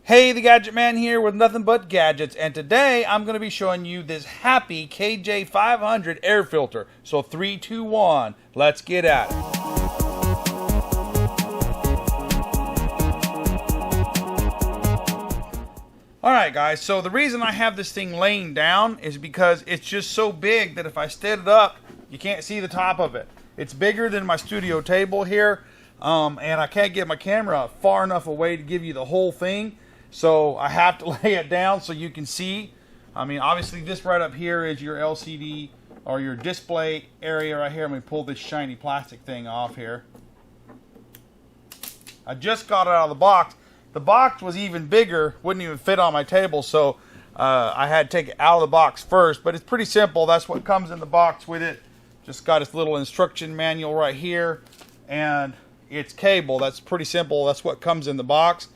Hey, the Gadget Man here with nothing but gadgets, and today I'm going to be showing you this Happi KJ500 air filter. So 3, 2, 1, let's get at it. Alright guys, so the reason I have this thing laying down is because it's just so big that if I stand it up, you can't see the top of it. It's bigger than my studio table here, and I can't get my camera far enough away to give you the whole thing. So I have to lay it down so you can see. I mean, obviously this right up here is your LCD or your display area right here. I'm going to pull this shiny plastic thing off here. I just got it out of the box. The box was even bigger, wouldn't even fit on my table, so I had to take it out of the box first. But it's pretty simple. That's what comes in the box with it. Just got its little instruction manual right here, and its cable. That's pretty simple. That's what comes in the box.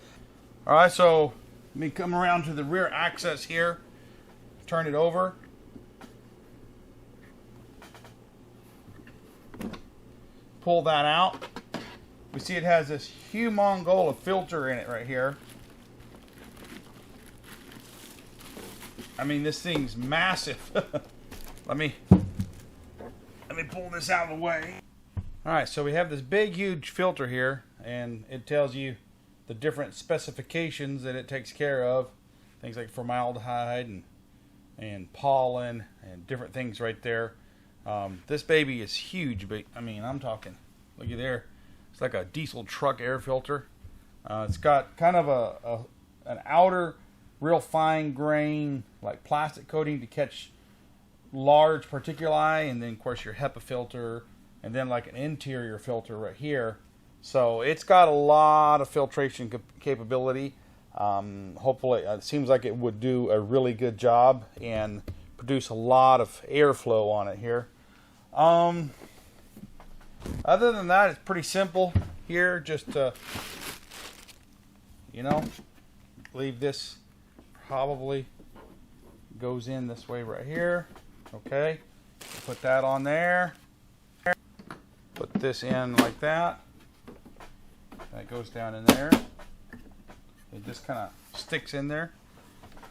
Alright, so let me come around to the rear access here, turn it over. Pull that out. We see it has this humongous filter in it right here. I mean, this thing's massive. Let me pull this out of the way. Alright, so we have this big huge filter here, and it tells you the different specifications that it takes care of. Things like formaldehyde and pollen and different things right there. This baby is huge, but I mean, I'm talking, look at there. It's like a diesel truck air filter. It's got kind of an outer real fine grain like plastic coating to catch large particuli, and then of course your HEPA filter, and then like an interior filter right here. So it's got a lot of filtration capability. Hopefully, it seems like it would do a really good job and produce a lot of airflow on it here. Other than that, it's pretty simple here. Just leave this, probably goes in this way right here. Okay, put that on there. Put this in like that. That goes down in there. It just kind of sticks in there.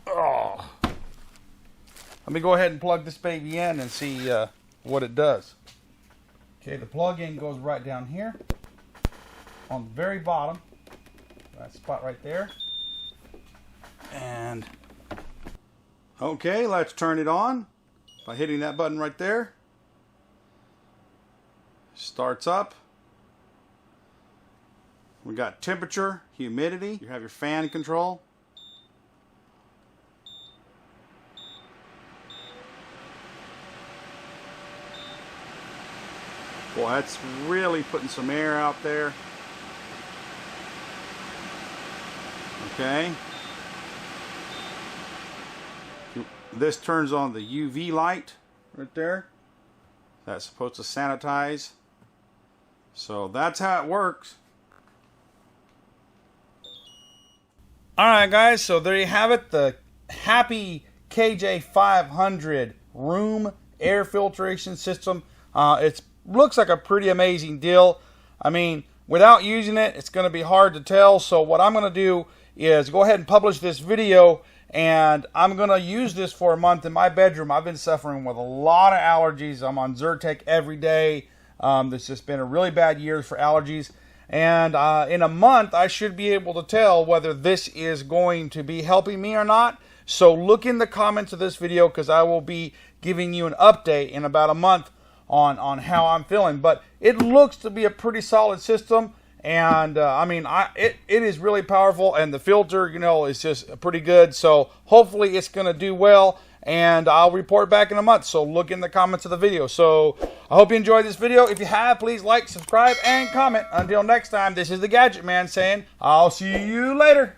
Oh. Let me go ahead and plug this baby in and see what it does. Okay, the plug-in goes right down here on the very bottom. That spot right there. And okay, let's turn it on by hitting that button right there. Starts up. We got temperature, humidity. You have your fan control. Boy, that's really putting some air out there. Okay. This turns on the UV light right there. That's supposed to sanitize. So that's how it works. Alright guys, so there you have it, the Happi KJ500 room air filtration system. It looks like a pretty amazing deal. I mean, without using it, it's going to be hard to tell. So what I'm going to do is go ahead and publish this video, and I'm going to use this for a month in my bedroom. I've been suffering with a lot of allergies. I'm on Zyrtec every day. This has been a really bad year for allergies. And in a month, I should be able to tell whether this is going to be helping me or not. So look in the comments of this video, because I will be giving you an update in about a month on how I'm feeling. But it looks to be a pretty solid system. And I mean, it is really powerful. And the filter, is just pretty good. So hopefully it's going to do well. And I'll report back in a month. So look in the comments of the video. So I hope you enjoyed this video. If you have, please like, subscribe, and comment. Until next time, this is the Gadget Man saying, I'll see you later.